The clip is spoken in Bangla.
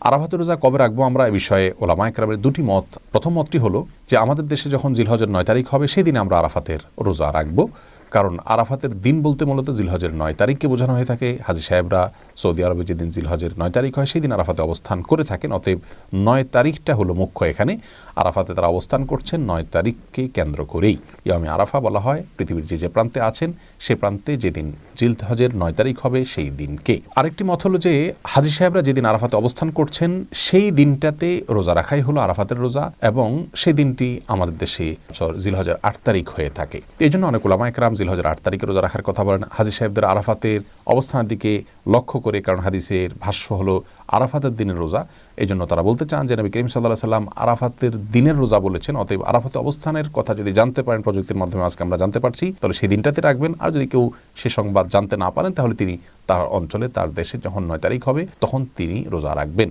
আরাফাতের রোজা কবে রাখবো আমরা, এ বিষয়ে ওলামা ইকরামের দুটি মত। প্রথম মতটি হলো যে আমাদের দেশে যখন জিলহজের 9 তারিখ হবে সেই দিনে আমরা আরাফাতের রোজা রাখবো। কারণ আরাফাতের দিন বলতে মূলত জিলহজের 9 তারিখকে বোঝানো হয়ে থাকে। হাজী সাহেবরা সৌদি আরবে যেদিন জিলহজের 9 তারিখ হয় সেই দিন আরাফাতে অবস্থান করে থাকেন। অতএব 9 তারিখটা হলো মুখ্য এখানে। আরাফাতে তারা অবস্থান করছেন 9 তারিখকে কেন্দ্র করেই। ইয়ামে আরাফা বলা হয় পৃথিবীর যে প্রান্তে আছেন সে প্রান্তে যেদিন জিলহজের 9 তারিখ হবে সেই দিনকে। আরেকটি মত হলো যে হাজী সাহেবরা যেদিন আরাফাতে অবস্থান করছেন সেই দিনটাতে রোজা রাখাই হলো আরাফাতের রোজা, এবং সেই দিনটি আমাদের দেশে জিলহজের 8 তারিখ হয়ে থাকে। এই জন্য অনেক উলামা ইকরাম জিলহজের 8 তারিখে রোজা রাখার কথা বলেন হাজী সাহেবদের আরাফাতের অবস্থানের দিকে লক্ষ্য করে, কারণ হাদিসের ভাষ্য হলো আরাফাতের দিনের রোজা। এই জন্য তারা বলতে চান যে নবী করিম সাল্লাল্লাহু আলাইহি সাল্লাম আরাফাতের দিনের রোজা বলেছেন। অতএব আরাফাতে অবস্থানের কথা যদি জানতে পারেন প্রযুক্তির মাধ্যমে আজকে আমরা জানতে পারছি, তাহলে সেই দিনটাতে রাখবেন। আর যদি কেউ সে সংবাদ জানতে না পারেন তাহলে তিনি তার অঞ্চলে তার দেশে যখন 9 তারিখ হবে তখন তিনি রোজা রাখবেন।